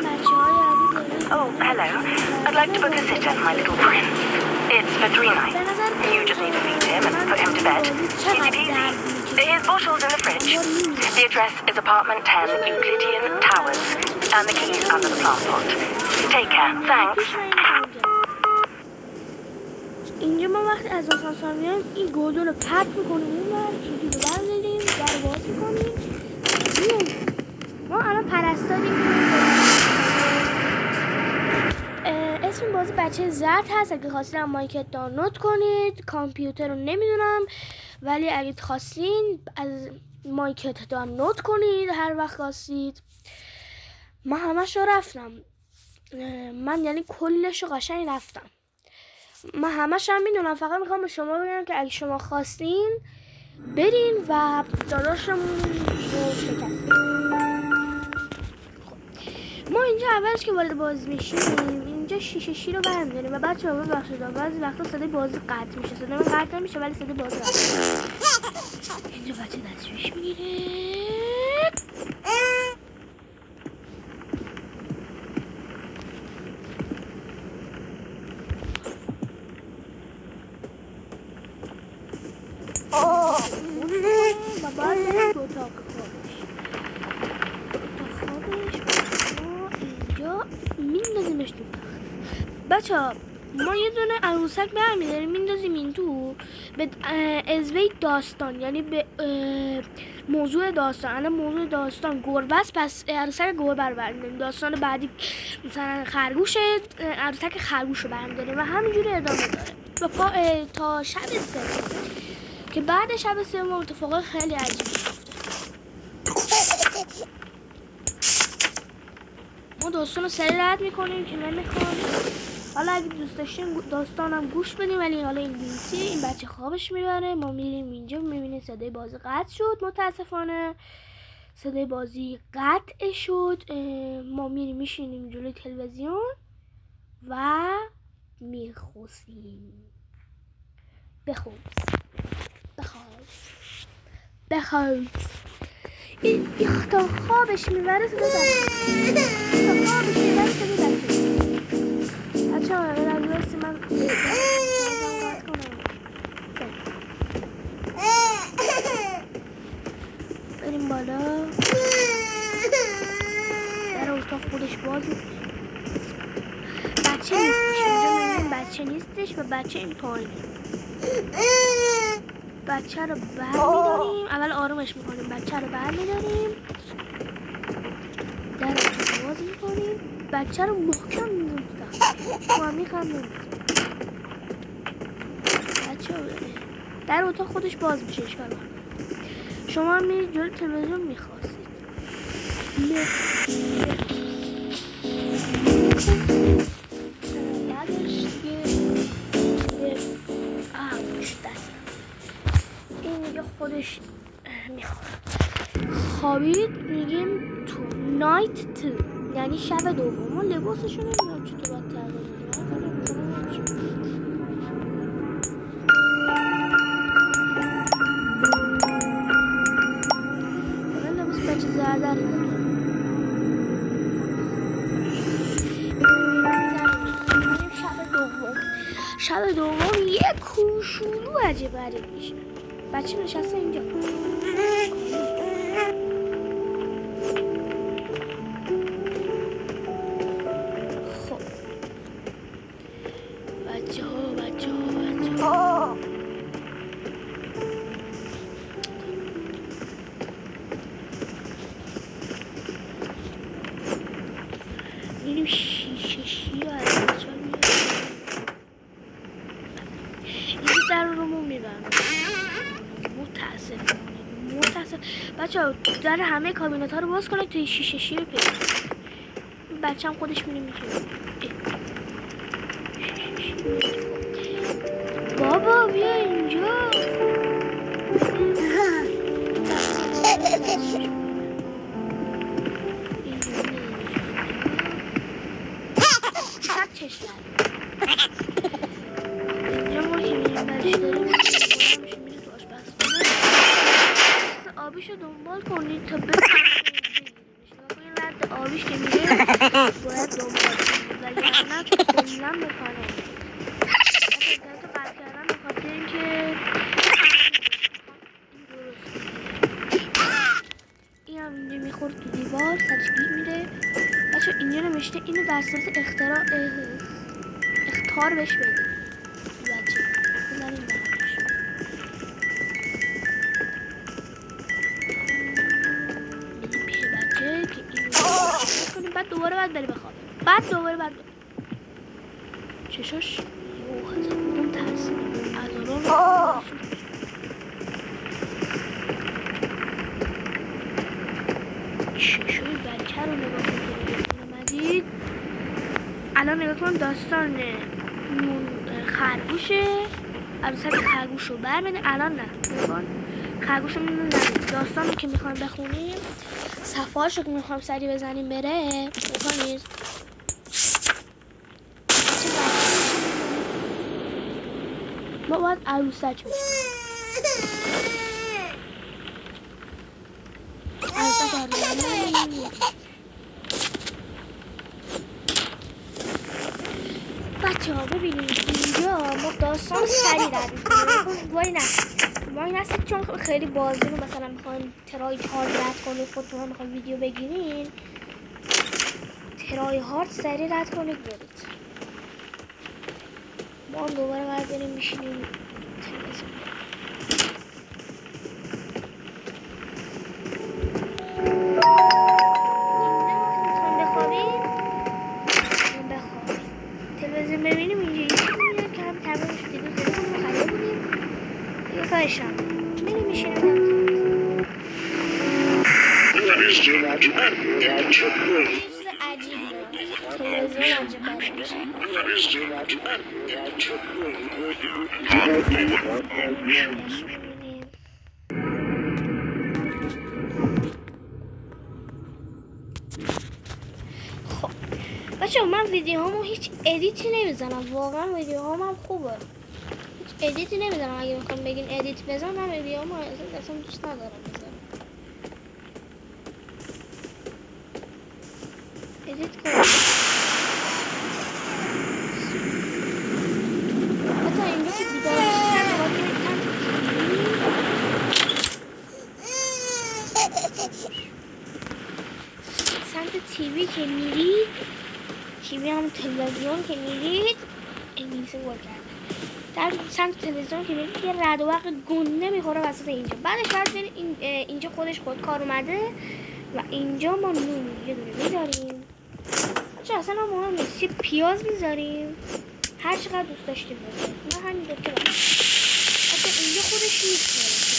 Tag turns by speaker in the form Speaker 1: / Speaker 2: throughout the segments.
Speaker 1: Oh, hello. I'd like to book a sitter for my little prince. It's for 3 nights. You just need to feed him and put him to bed. Easy peasy. His bottle's in the fridge. The address is apartment 10, Euclidean Towers. And the key's under the plant pot. Take care. Thanks.
Speaker 2: اینجا ما وقتی از آسانسور میایم این گلدون رو پرت میکنیم اون ور کلید رو برداریم در باز میکنیم ما الان پرستاریم. اسم بازی بچه زرد هست. اگه خواستین مایکت دانلود کنید. کامپیوتر رو نمیدونم ولی اگه خواستین از مایکت دانلود کنید هر وقت خواستید. من همش رو رفتم. من یعنی کلش رو قشنگ رفتم. من همش هم میدونم. فقط میخوام به شما بگم که اگه شما خواستین برین و داداشمون رو شکست. ما اینجا اولش که وارد بازی میشیم اینجا شیشه رو برمی‌داریم و بچه‌ها ببخشید بعضی وقتا صدای بازی قطع میشه. صدای من قطع نمیشه ولی صدای بازی قطع میشه. اینجا بچه دستشویش میگیره. و بعد بریم تو اتاق خوابش اینجا میندازیمش تو بچه ها. ما یه دونه عروسک برمیداریم میندازیم این تو به ازوی داستان یعنی به موضوع داستان. الان موضوع داستان گربه است پس عروسک گربه رو برمیداریم. داستان بعدی مثلا خرگوشه عروسک خرگوش رو برمیداریم و همینجوری ادامه داره تا شب سوم که بعد شب سوم اتفاقات خیلی عجیبی میفته. ما داستان رو سریع رد میکنیم که نمیخوام. حالا اگه دوست داشتین داستانم گوش بدیم ولی حالا انگلیسی. این بچه خوابش میبره. ما میریم اینجا میبینیم صدای بازی قطع شد. متاسفانه صدای بازی قطع شد. ما میریم میشینیم جلوی تلویزیون و میخوسیم. بخواب این تا خوابش میبره صدای بچه ها رنگوستی من بریم بالا. در اتاق خودش باز بچه نیستش. اینجا میبینیم بچه نیستش و بچه این پایینه. بچه رو برمیداریم. اول آرومش میکنیم. بچه رو برمیداریم در اتاق باز میکنیم. بچه رو محکم میدونیم تو هم میخوام بچه رو در اتاق خودش باز میشه. اشکال نداره. شما هم میرید جلوی تلویزیون میخواستید بعدش این میگه خودش میخواد خوابید. میگیم تو نایت تو یعنی شب دوم. ما لباسشو نمیدونم چطور باید تغییر بدیم. لباس بچه زردری داره. شب دوم یه کوشولو عجیب غریب میشه. بچه نشسته اینجا. خب بچه ها میریم شیشه رو از بچه ها میریم. این در رو میبرم. متاسف بچه ها در همه کابینت ها رو باز کنید توی شیشه رو پیدا. بچه هم خودش میره میشه. بابا بیا اینجا. چشم اینجا ما که میریم برش داریم آبیشو دنبال کنید تا بکنید رد آبیش که میره باید دنبال کنید وگرنه کلا به فنا اینترنت رو قطع کردم به خاطر اینکه این هم اینجا میخورد تو دیوار سرش گیر میره. بچه اینجا نوشته اینو در صورت اختار بهش بدید. بچه بزنیم برامش بدیم پیش بچه که اینو کنیم. بعد دوباره باید بری بخواب. بعد دوباره باید چشاش یوه از خودم ترسیدم از آرام چشوی بچه رو نگاه کنید. الان نگاه کنم داستان خرگوشه. عروسک خرگوش رو برمینه. الان نه نگاه خرگوش رو میمونه. داستان که میخوایم بخونیم صفحهاش رو که میخوایم سری بزنیم بره بکنید. ما باید عروسک بشیم. بچه ها ببینید اینجا ما داستان سری رد میکنیم. وای نستید چون خیلی بازدون مثلا میخوایم ترای هارد رد کنید خودتون هم میخوایم ویدیو بگیرین ترای هارد سری رد کنید برید. ما دوباره باید بریم میشینیم تلویزیون تلویزیون ببینیم. اینجا یه چیزی میاد که هم تبرش دیگه زده کنیم خریده بودیم دیگه کارش هم بریم میشینیم چیز عجیب تلویزیون عجیب خب بچه من ویدیوهامو هیچ ادیتی نمیزنم. واقعا ویدیوهام هم خوبه هیچ ادیتی نمیزنم. اگه میخوام بگین ادیت بزنم ویدیوهامو اصلا دوست ندارم بزنم. ادیت کنم حتی اینجا که بیدار سمت تیوی که میرید تیوی هم تلویزیون که میرید انگلیسی گل کرده در سمت تلویزیون که میرید یه رد و برق گنده میخوره وسط اینجا. بعدش باید برید اینجا خودش خودکار اومده و اینجا ما نون یه دونه میذاریم. چه اصلا مهم نیست چه پیاز میذاریم هر چقدر دوست داشتیم بذاریم. من همین دوتا باید اصلا اینجا خودش میخوره.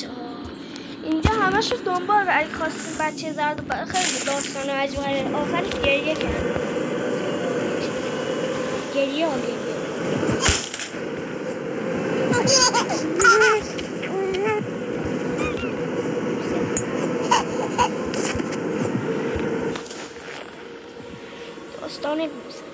Speaker 2: بچه ها اینجا همش رو دنبال اگه خواستیم بچه زرد خیلی داستان عجیبه آخرش گریه کرد گریه داستان بوسه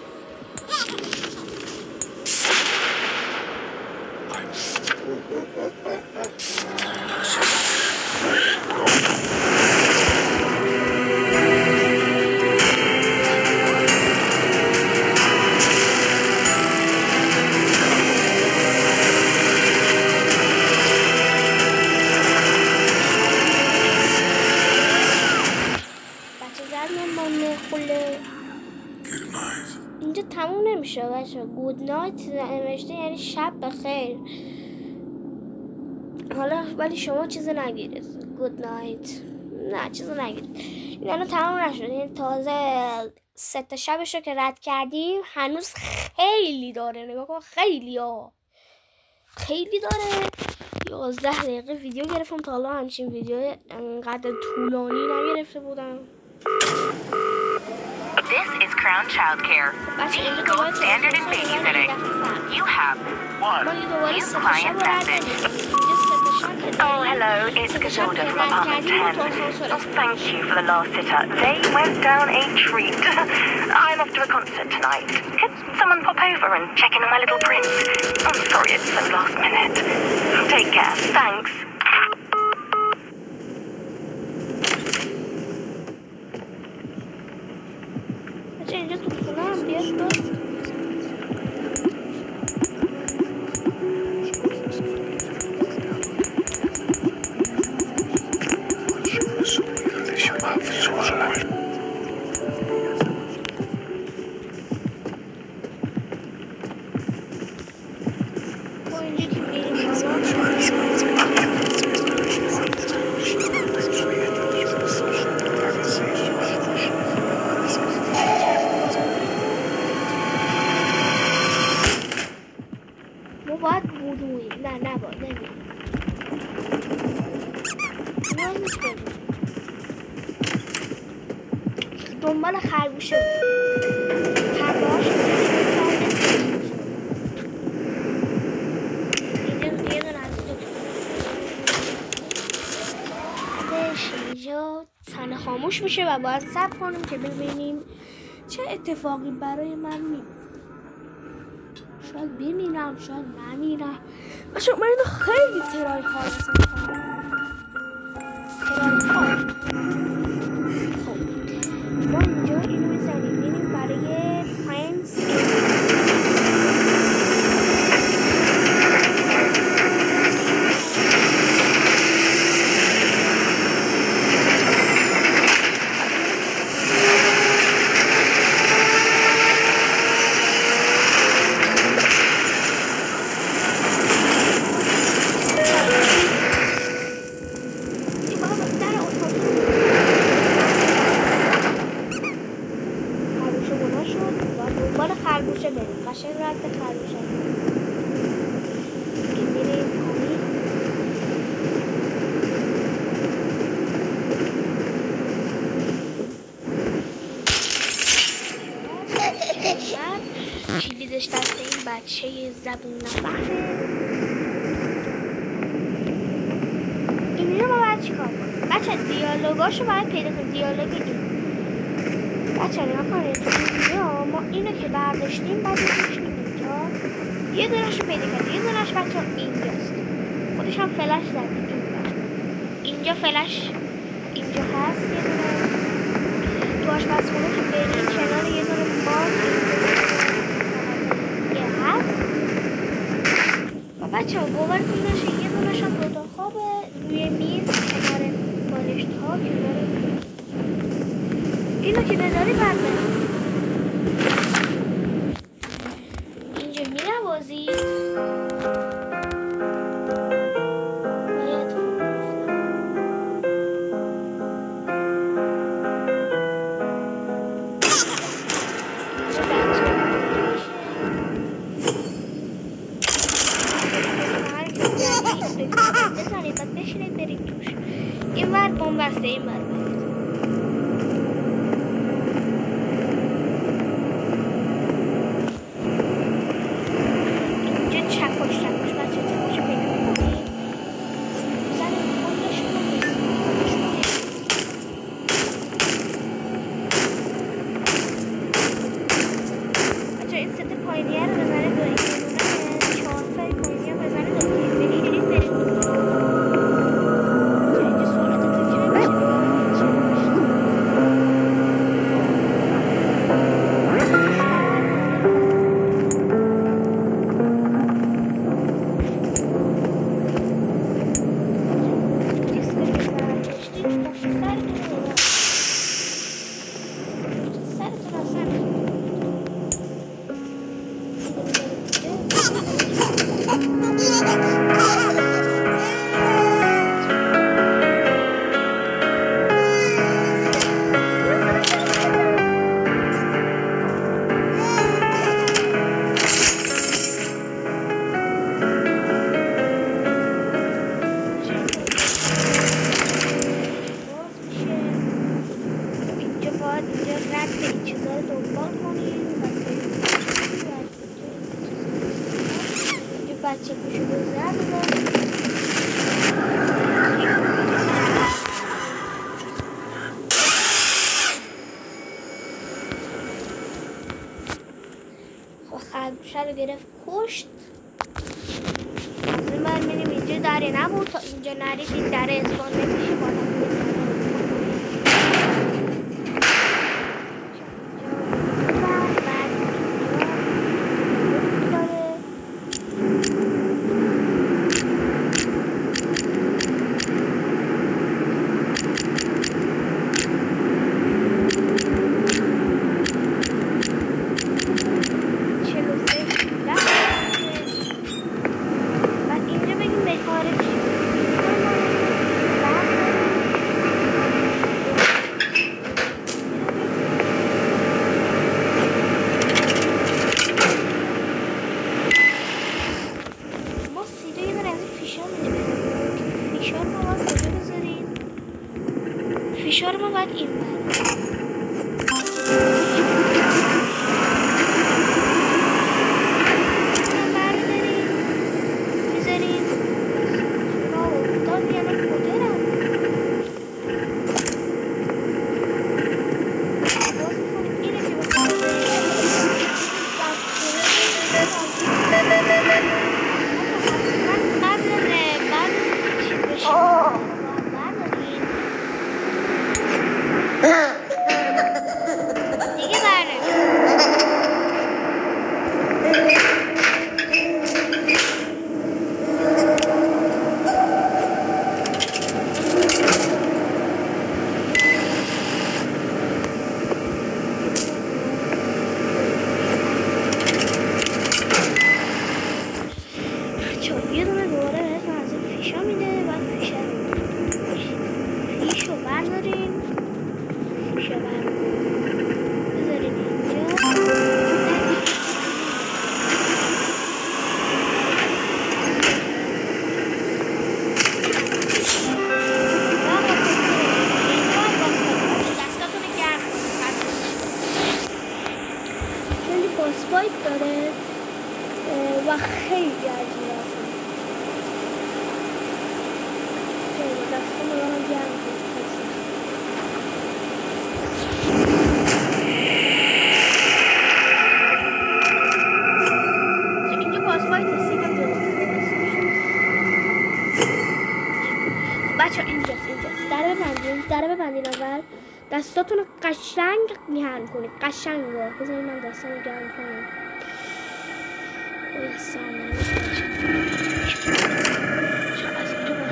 Speaker 2: اینجا تموم نمیشه بچه گود نایت نوشته یعنی شب بخیر حالا ولی شما چیزی نگیرید گود نایت نه چیزی نگیرید این الان تموم نشد این تازه 3 شبش رو که رد کردیم هنوز خیلی داره نگاه کن خیلی داره 11 دقیقه ویدیو گرفتم تا حالا همچین ویدیو انقدر طولانی نگرفته بودم
Speaker 1: This is Crown Childcare, the gold standard in babysitting. You have one new client message. Oh, hello, it's Casilda from Apartment 10. Oh, thank you for the last sitter. They went down a treat. I'm off to a concert tonight. Could someone pop over and check in on my little prince? I'm sorry it's so last minute. Take care. Thanks.
Speaker 2: اینجا تو خونه هم بیاد دار دنبال خرگوشه خرگوش اینجا صحنه خاموش میشه و باید صبر کنیم که ببینیم چه اتفاقی برای من میفته. شاید بمیرم شاید نمیرم بچه من اینو خیلی ترای کار ما اینجا اینو میزنیم بینیم برای پرنس کلیدش دست این بچه زبون نفهمه. اینو ما باید چیکار کنیم؟ بچه دیالوگاشو باید پیدا کنیم. دیالوگ این بچه نگاه کنید اینجا ما اینو که برداشتیم بعد می‌ذاشتیم اینجا یه دونه‌شو پیدا کردیم. یه دونه‌ش بچه اینجاست خودش هم فلش زدیم اینجا فلش اینجا هست یه دونه تو آشپزخونه که بریم کنار یه دونه باز بچه ها باورتون نشه یه دونش هم دوتا خوابه روی میز کنار بالشت ها کنار اینو که نداری برده اینجا می نوازی بزنید بعد بشینید برید این ور بنبسته این ور اینجا چکش بچه چکش پیدا کنید زن خودش کنید بچه این ست پایینیه رو بزنه دو این کنونه 4 تای پایینیه بزنه دو بگیرید برید اینجا سرعت تکیه بشه بچه گوشو بزن خب خرگوشه رو گرفت کشت از این بر میریم اینجا دره نبود تا اینجا نرید این دره اسپان نمیشه بالا فشار ما باید این برداریم میذاریم را افتاد یعنی کجا رو باز میکنیم اینه که بخواهیم دیگه یه دونه دوباره بهتون از این فیشا میده بعد فیشو برداریم فیشو بذاریم اینجا دستاتون گرم خیلی باسپایت داره و خیلی عجیبه اصلا خیلی دستان رو هم گرم اینجا باسپایت هستی هم بچه اینجاست دره ببندین اول دستاتون رو قشنگ گرم کنید قشنگ بذارید من دستان رو گرم کنم اوه سامنه از اینجا با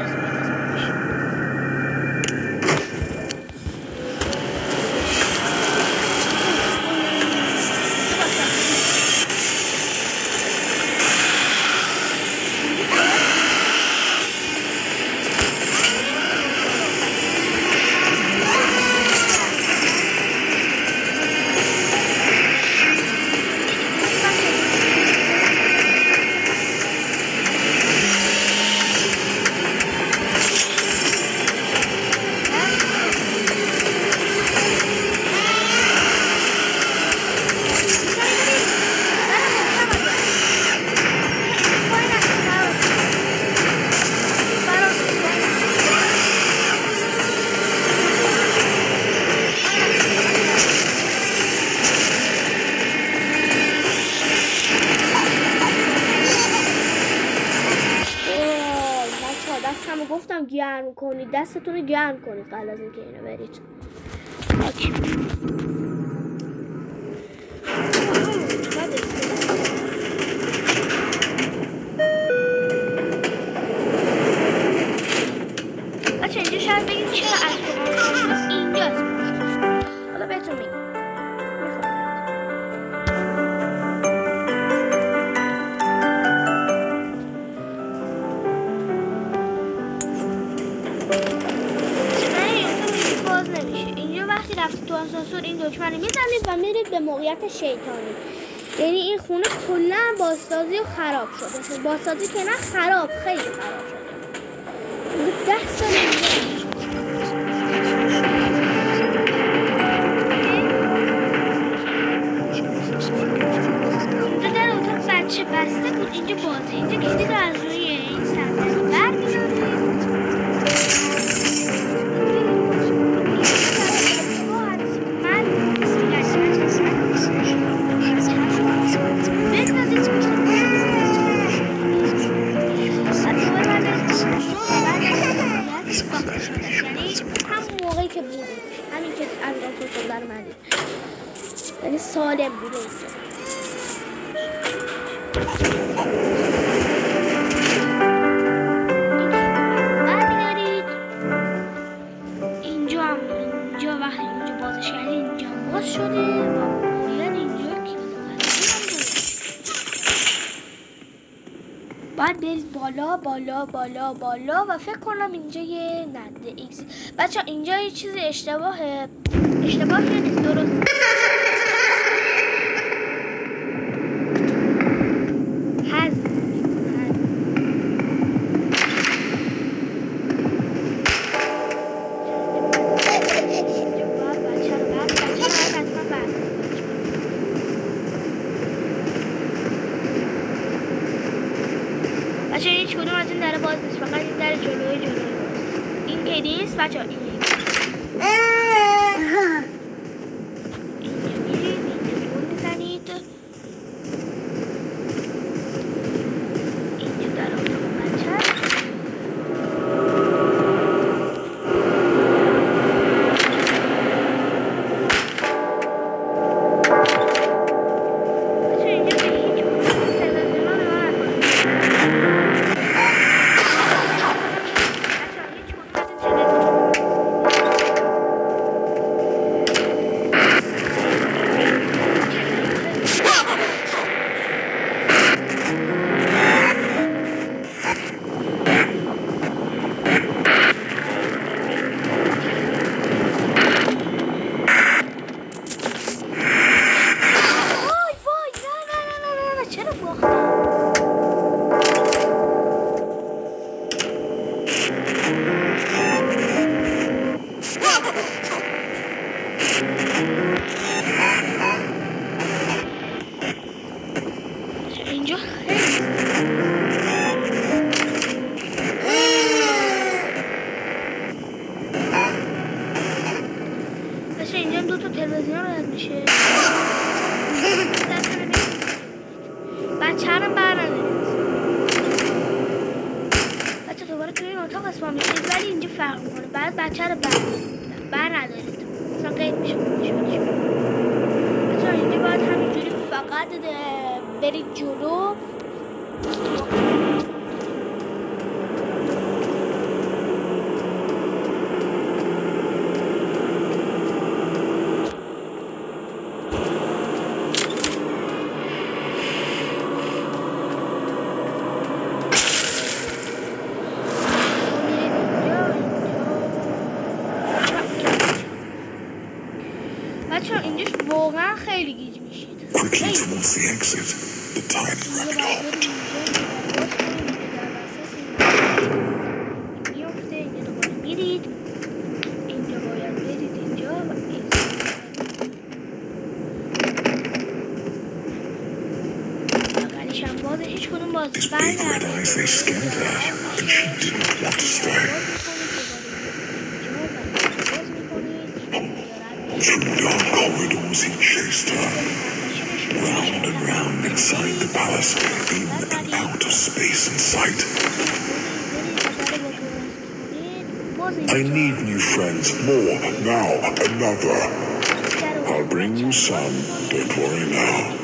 Speaker 2: گرم کنید، دستتون رو گرم کنید قبل از اینکه اینو برید. اوکی. بچه اینجا شاید بگید چرا از تو اینجاست. حالا بهتون میگم. رفتید تو آسانسور این دکمه رو میزنید و میرید به موقعیت شیطانی. یعنی این خونه کلا بازسازی و خراب شده. بازسازی که نه، خراب، خیلی خراب شده. 10 سال اینجا در اتاق بچه بسته بود. اینجا بازه. اینجا کسی رو از روی این صندلی برمی‌دارید. یعنی سالم بوده اینجا هم اینجا وقتی اینجا بازش کردی اینجا باز شده و باید اینجا باید برید بالا بالا بالا بالا و فکر کنم اینجا یه نده ایکس. بچه اینجا یه چیز اشتباهی نیست، درست بچه هیچ کدوم از این در باز نیست، فقط این در جلوی این که نیست. بچه این بچه رو بر ندارید اصلا قید میشه. بچه اینجا باید همینجوری فقط برید جلو. واقعا خیلی گیج میشید. میفته اینجا دوباره میرید اینجا باید برید اینجا و بغلیش هم بازه. هیچ کدوم باز
Speaker 3: Through dark corridors he chased her, round and round inside the palace, in and out of space and sight. I need new friends. More. Now. Another. I'll bring you some. Don't worry now.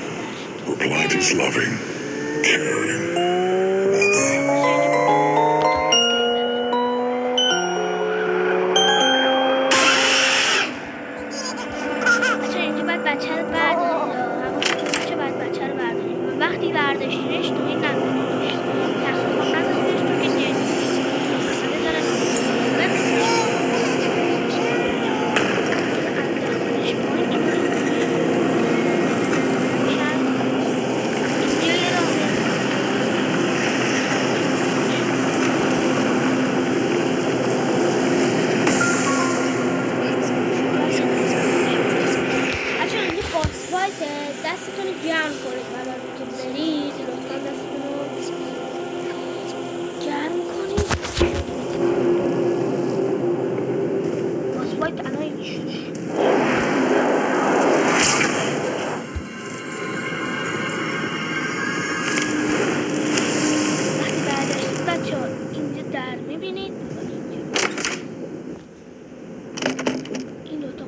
Speaker 3: Replied his loving, caring mother.
Speaker 2: وقتی برداشتیرش توی نمیدونیش تخت خواب نزدیدش تو که دستتون گرم کنید بعد از اینکه برید لطفا دستتون رو گرم کنید. باز باید الان وقتی برداشتید بچه ها اینجا در میبینید این دوتا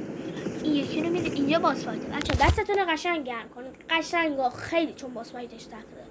Speaker 2: این یکی رو میده اینجا باز فایده. بچه دستتون رو قشنگ گرم کنید قشنگ ها خیلی چون باز فایدش تقریبا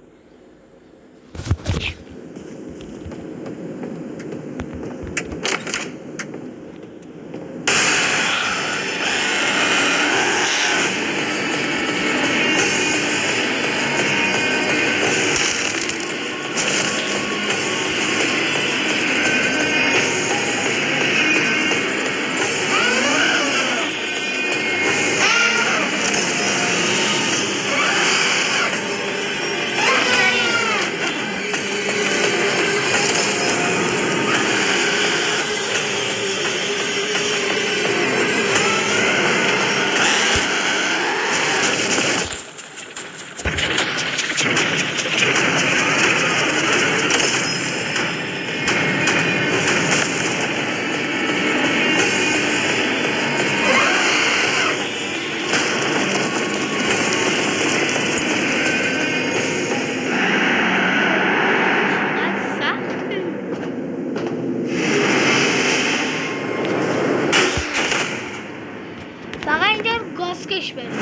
Speaker 2: گاسکش بریم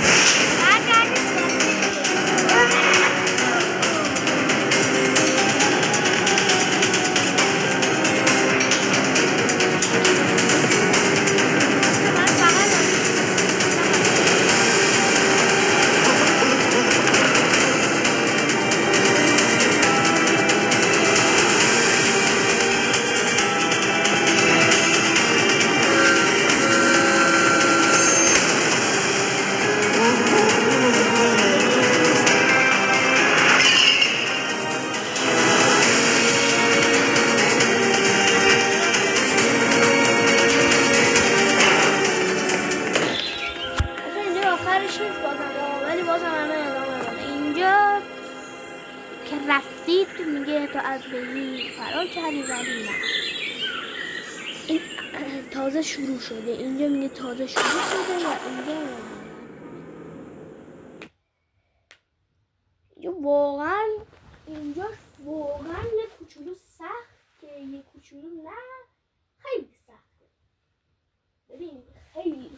Speaker 2: رفتید میگه تو از بینی فرار کردی ولی نه این تازه شروع شده اینجا میگه تازه شروع شده و اینجا واقعا یه کوچولو سخت که یه کوچولو نه خیلی سخته ببین خیلی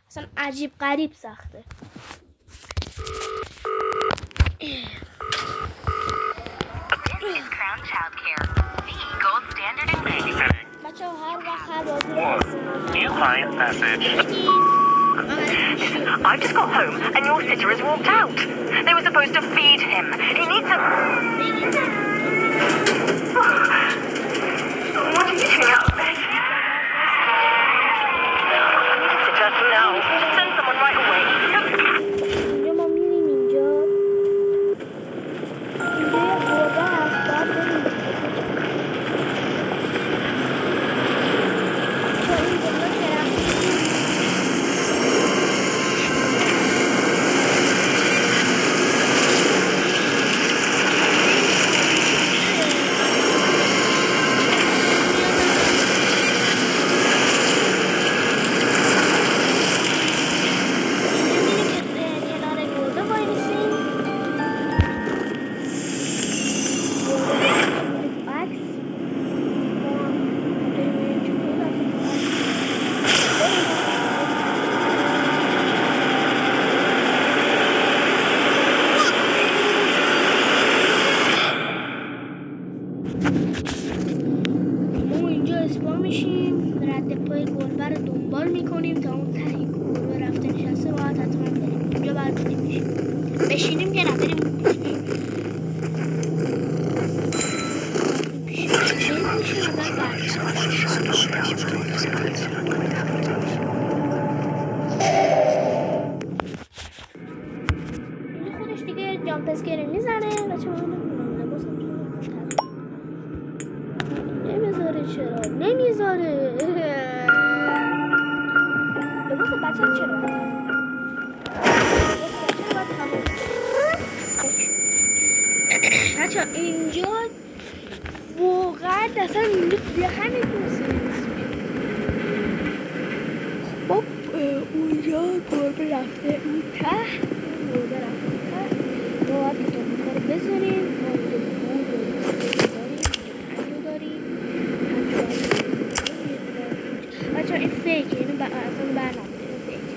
Speaker 2: اصلا عجیب غریب سخته
Speaker 1: Crown Child Care, the gold standard in babysitting. New client message. Listen, I've just got home and your sitter has walked out. They were supposed to feed him. He needs a... What are you doing out there? Sitter, no. Just send someone right away.
Speaker 2: کلبه رو دنبال میکنیم تا اون تهی کلبه رفته نشسته باید حتما بریم اینجا باید بشینیم که نداریم خودش دیگه جامپ اسکری میزنه و چه نمیذاره چرا نمیذاره لباس بچه چرا بچه اینجا واقعا اصلا همین توصیه خب اونجا گربه رفته اون ته گربه رفته اون ته ما باید که تو کار بزنیم ما اینجا بود داریم بچه این فیکه اینو اصلا برنامه این فیکه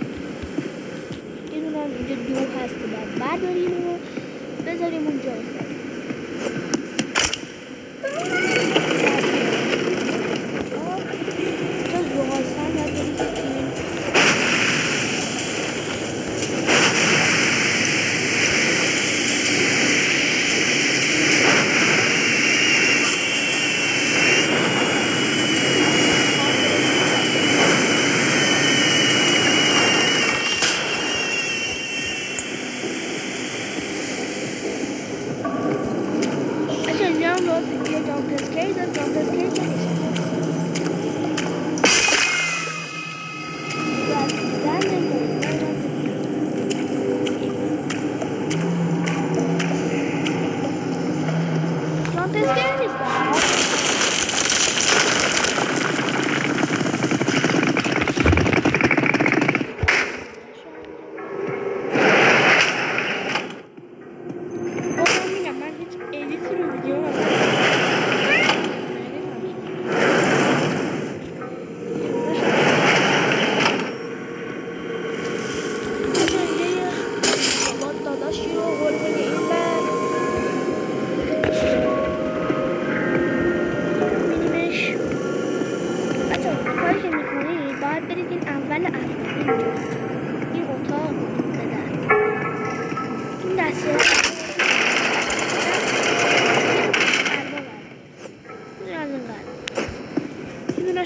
Speaker 2: این هم اینجا دو هست که باید برداریم و بذاریم اونجا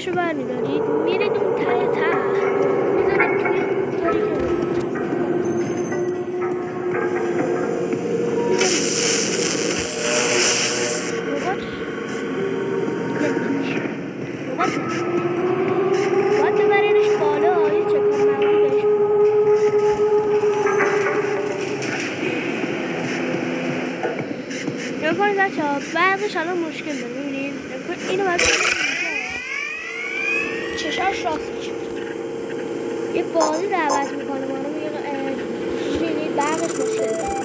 Speaker 2: شو برمیدارید میرید اون ته میذارید توی جایی که ربات ببرینش بالا یه چکار معمولی بهش نکنید بچه ها برقش الان مشکل داره میبینید اینو باید چشاش راست میشه یه بازی رو عوض میکنه ما رو میبینید برقش مشکل داره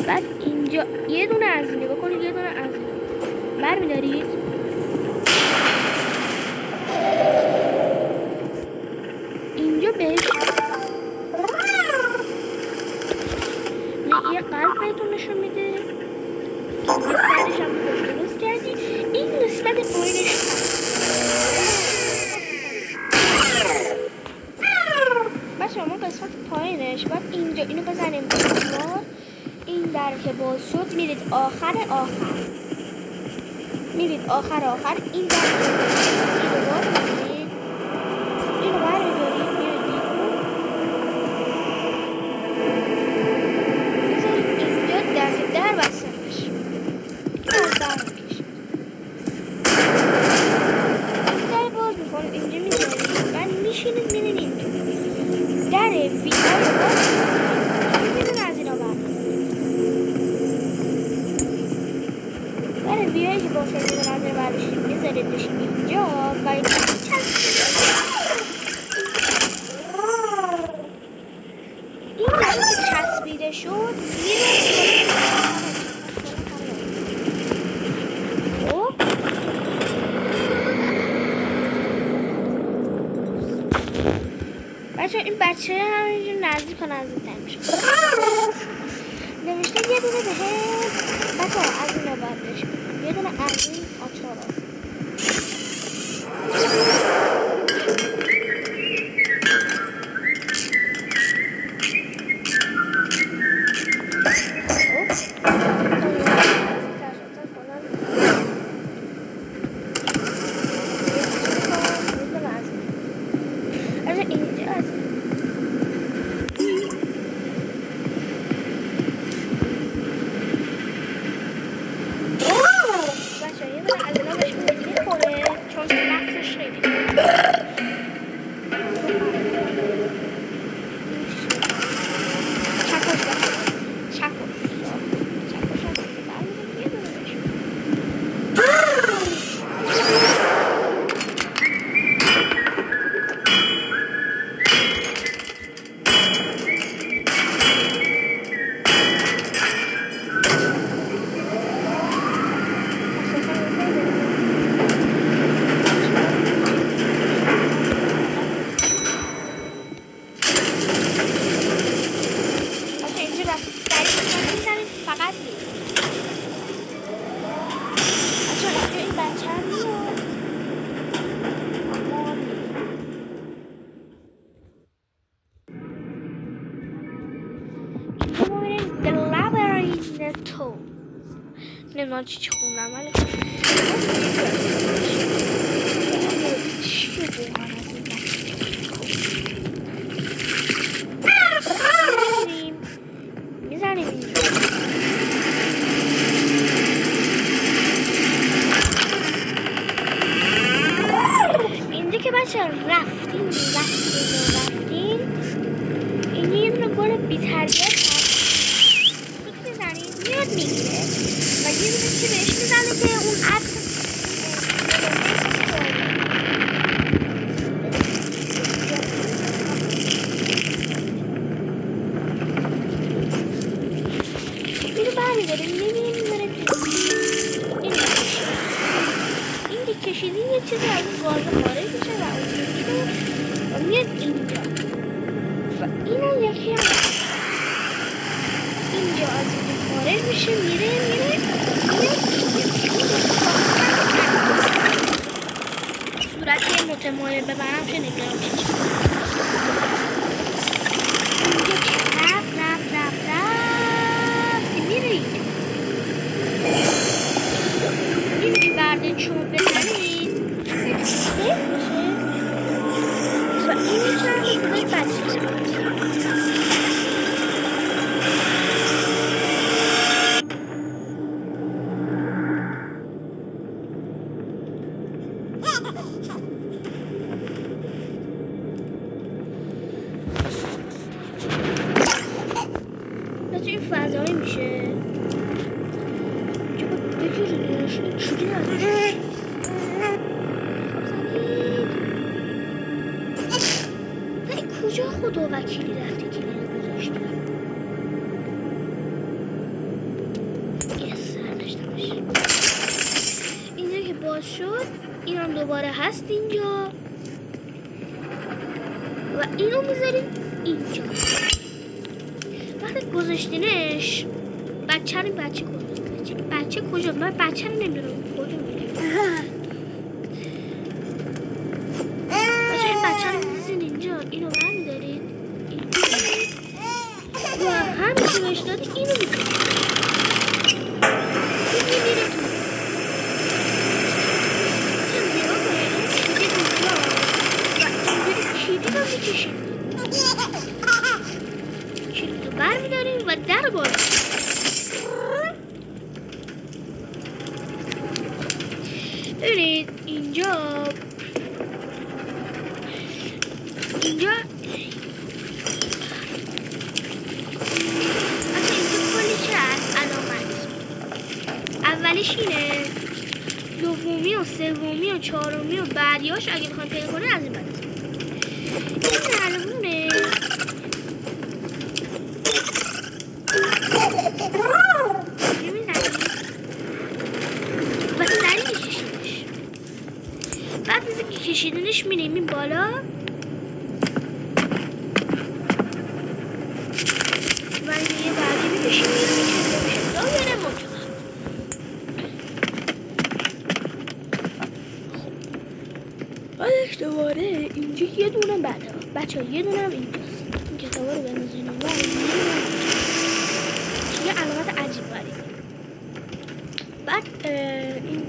Speaker 2: بعد اینجا یه دونه از این نگاه کنید یه دونه از این برمی‌دارید اینجا بهش یه قلب بهتون نشون میده سرش هم درست کردی این نسبت پایینش بچه ما قسمت پایینش بعد اینجا اینو بزنیم این در که باز شد میرید آخر میرید آخر این در اینو باز میرید اینو بردارید میرید بیرون بذارید اینجا در بسته بشه در میکشید در باز میکنید اینجا میذارید بعد میشینید میرید اینجا در ویدیو باز میرید از اینا بیایی که با فرمی نظر برداشتیم میذارید بشیم اینجا و این که چسبیده شد بچه این بچه همینجور نزدیک تر میشه نوشته یه دونه به بچه از اینا بردش یه دونه از این آچار نمیدونم چی خوندم ولی میزنیم اینجا اینجا که بچه رفتیم این یه دونه گل بی‌تربیت هست میزنیم میاد میگیره و یه دونه چی بهش میزنه که اون عکس اینو برمیداریم میبینیم داره این که کشیدی یه چیزی از اون گازه خارج میشه و اون میگیره و میاد اینجا و اینم یکی هم اینجا از این خارج میشه میره صورتی متمایل ببرم چه نگرم رفت میرید این که برده چون بزنید سیف میشه و این میشه صدای بچه این فضایی میشه شدی ازش کجا خدا وکیلی رفته کلی رو گذاشته یه سر داشتمش اینجا که باز شد این هم دوباره هست اینجا و اینو میذاریم اینجا وقتی گذاشتینش بچه کجا من بچه رو نمیدونم کجا میگم بچه این بچه رو میزین اینجا اینو برمیدارید که بهش دادی اینو میکنی. این میره تو. مثلا نگاه کنید دیگه اینجا و اینجوری کلید رو میکشیم. کلید رو برمیداریم و در باز. ببینید اینجا اولیش اینه، دومی و سومی و چهارمی و بعدیاش اگه بخوام پیدا کنه از این بعد این علمونه میزنیم و سریع میکشیمش. بعد از اینکه کشیدنش میریم این بالا و یه بعدی میکشیم دوباره اینجا یه دونه بچه ها یه دونه هم اینجاست. این کتاب رو بنزین و یه علامت عجیب برید. بعد این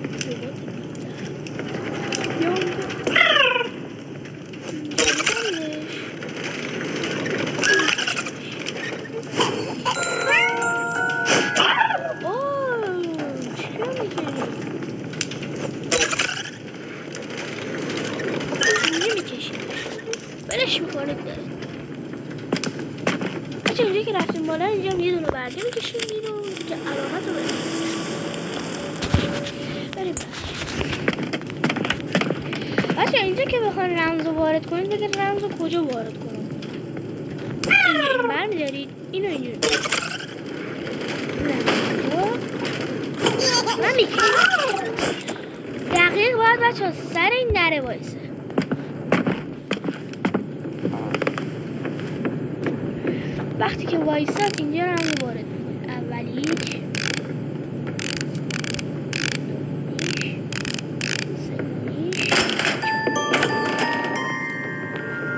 Speaker 2: برش میکنه داره. بچه اینجا که رفتیم بالا اینجا هم یه دونه برده میکشیم اینو که علامت رو بریم. بچه اینجا که بخوان رمز رو وارد کنید بگه رمز رو کجا وارد کنم. این برمیدارید اینو اینجور من میکنم دقیق باید بچه ها سر این نره بایسته. وقتی که وایساد اینجا رو هم وارد میکنید. اولیش سومیش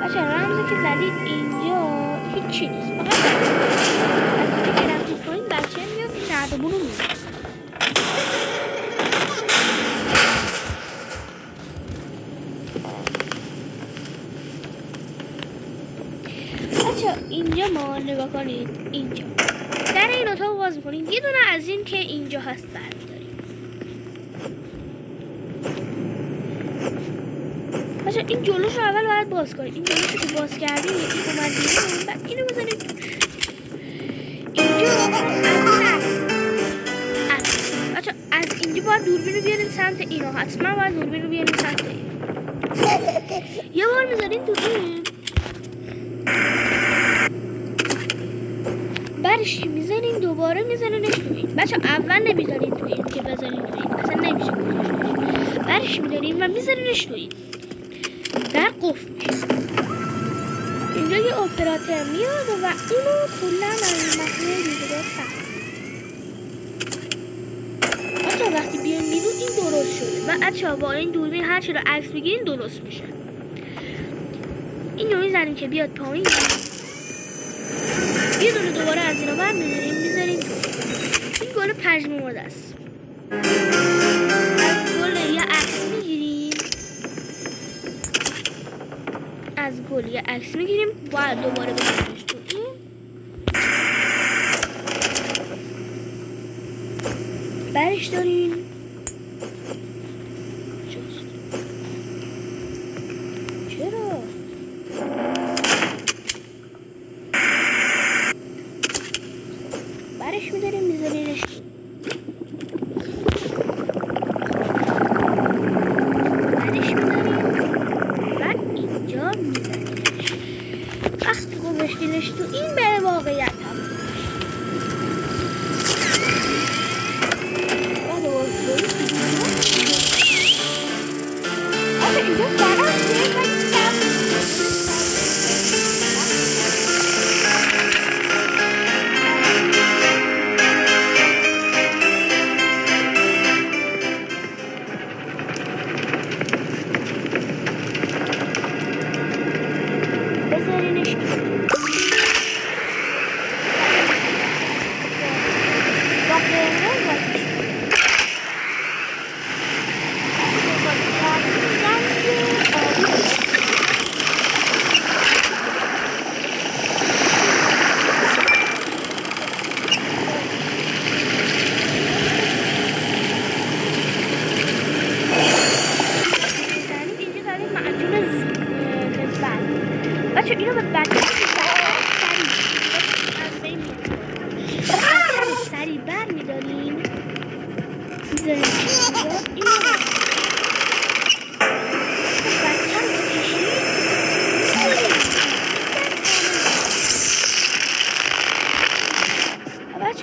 Speaker 2: بچه رمزی که زدید اینجا هیچی نیست. فقط از اینجا که رفتید کنید بچه میاد نردبون رو میاد. اینجا ما نگاه کنید اینجا در این اتاق باز میکنید یه دونه از این که اینجا هست برمیداریم. بچه این جلوش رو اول باید باز کنید. این جلوش رو که باز کردیم این اومد بیرون بعد اینو بزنید اینجا بچه از اینجا باید دوربین رو بیارین سمت اینا. حتما باید دوربین رو بیارین سمت این. یه بار میذارین دوربین برش میزنین دوباره میزنینش تو این. بچه اول نمیزنین تو این که بزنین تو این اصلا نمیشه گذاشتش. برش میدارین و میزنینش تو این در قفل میشه. اینجا یه اپراتور میاد و اونو کلا از مخنه دیگه سخت. بچه وقتی بیاین بیرون این درست شده و بچه با این دوربین هر چی رو عکس بگیرین درست میشه. اینو میزنین که بیاد پایین. یه دونه دوباره از اینا بر میذاریم این گل پژمرده است. از گل یه عکس میگیریم باید دوباره بزنیمش تو این. برش داریم چرا برش میداریم میذاریمش و اینجا میذاریمش. وقتی گذاشتیمش تو این به واقعیت هم اینجا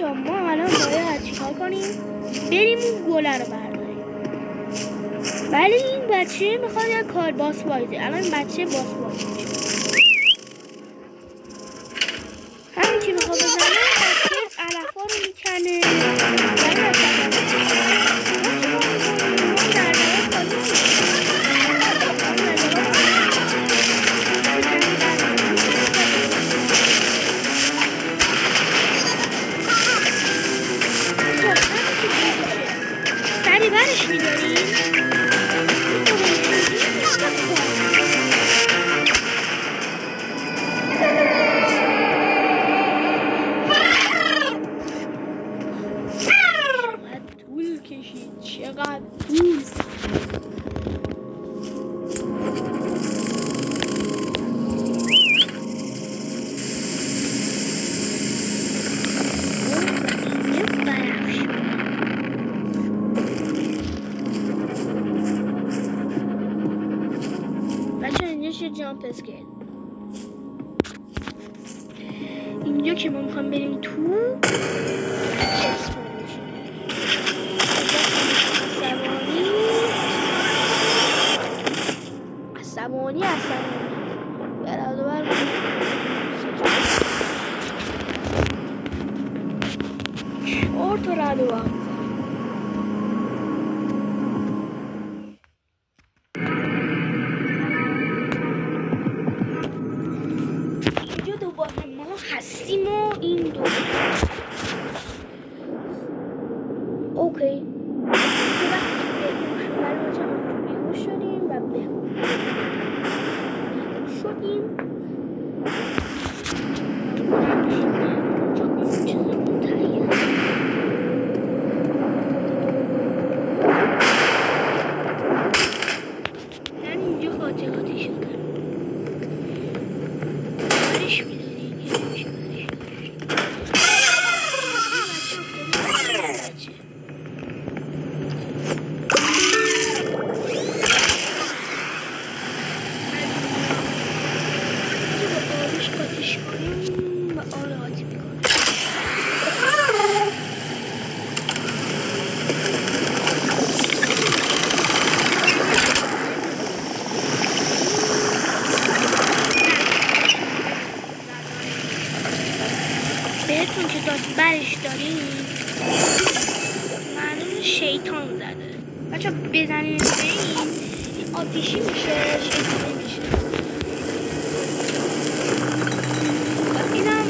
Speaker 2: بچه ما الان باید چیکار کنیم؟ بریم اون گله رو برداریم. ولی این بچه میخواد یک کار باس بایده. الان بچه باس بایده همین که میخواد بزنه بچه علفا رو میکنه. سری برش میداریم. چقدر طول بچه اینجا جامپ اسکیل اینجا که ما میخوام بریم تو عصبانی برادر چهار تا رادو اینجا دوباره ما هستیم و این دو اوکی بیهوش شدیم و شدیم یعنی اینجا خاطراتی شدن برش میداریم بهتون که برش داریم معلوم شیطان زده بچه بزنیم به این آتیشی میشه شیطانی میشه اینم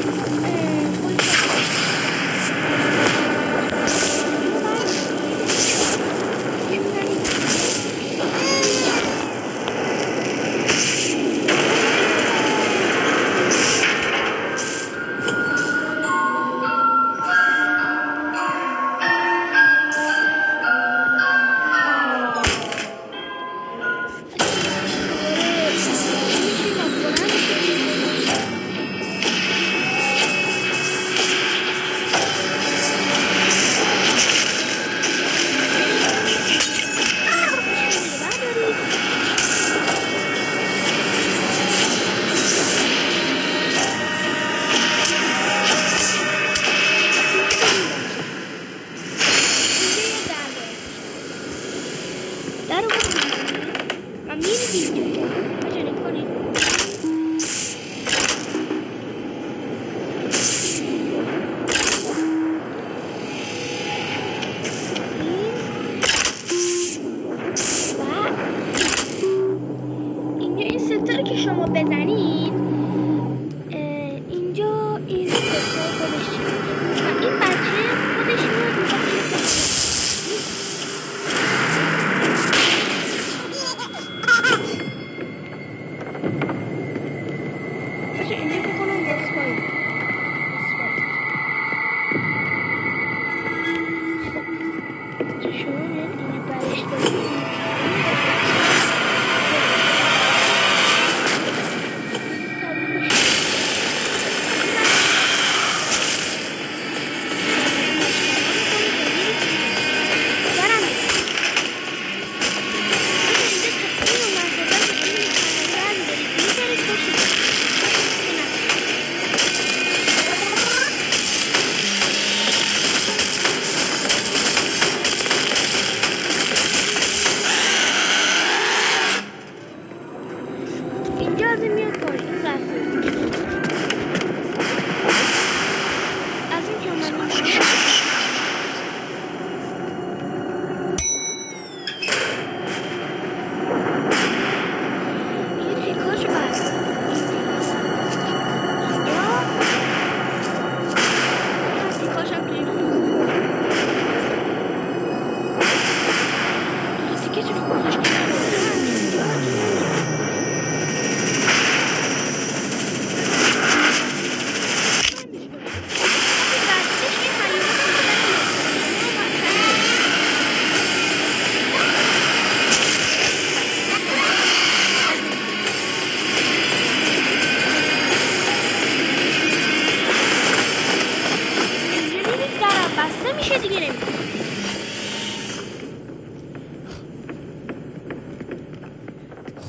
Speaker 2: میشه دیگه نمیشه.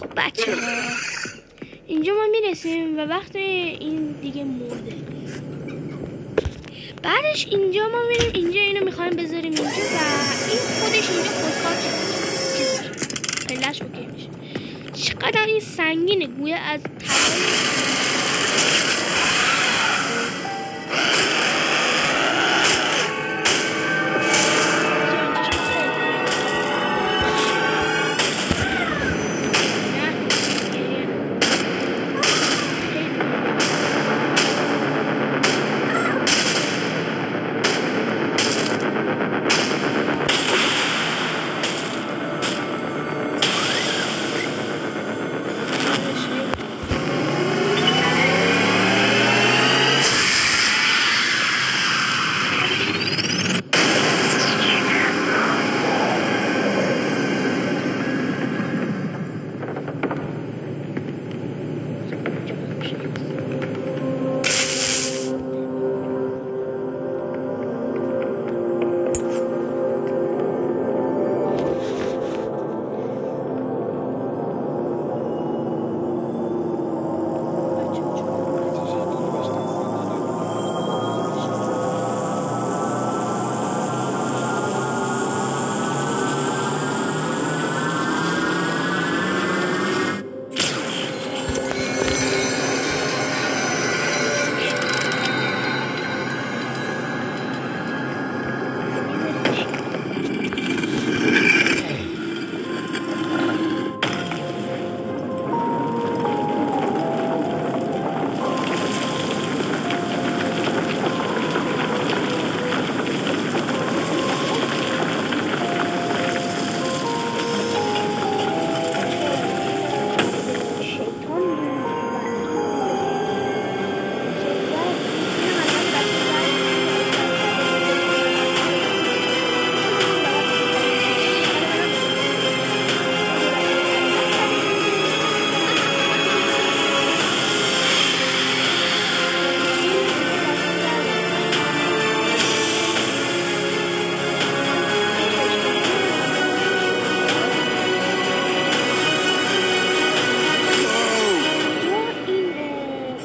Speaker 2: خب بچه اینجا ما میرسیم و وقت این دیگه مرده. بعدش اینجا ما میریم اینجا اینو میخوایم بذاریم اینجا و این خودش اینجا خودکار پلش اوکی میشه. چقدر این سنگینه گویا از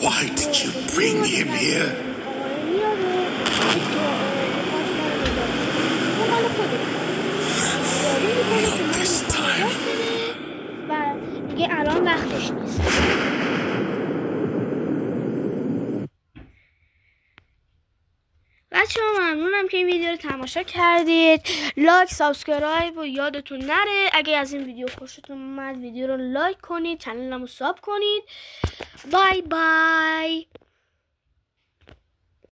Speaker 3: Why did you bring him here? Not this time.
Speaker 2: و دیگه الان وقتش نیست. بچه ها ممنونم که این ویدیو رو تماشا کردید. لایک، سابسکرایب و یادتون نره اگه از این ویدیو خوشتون اومد ویدیو رو لایک کنید، چنلمو ساب کنید. بای بای.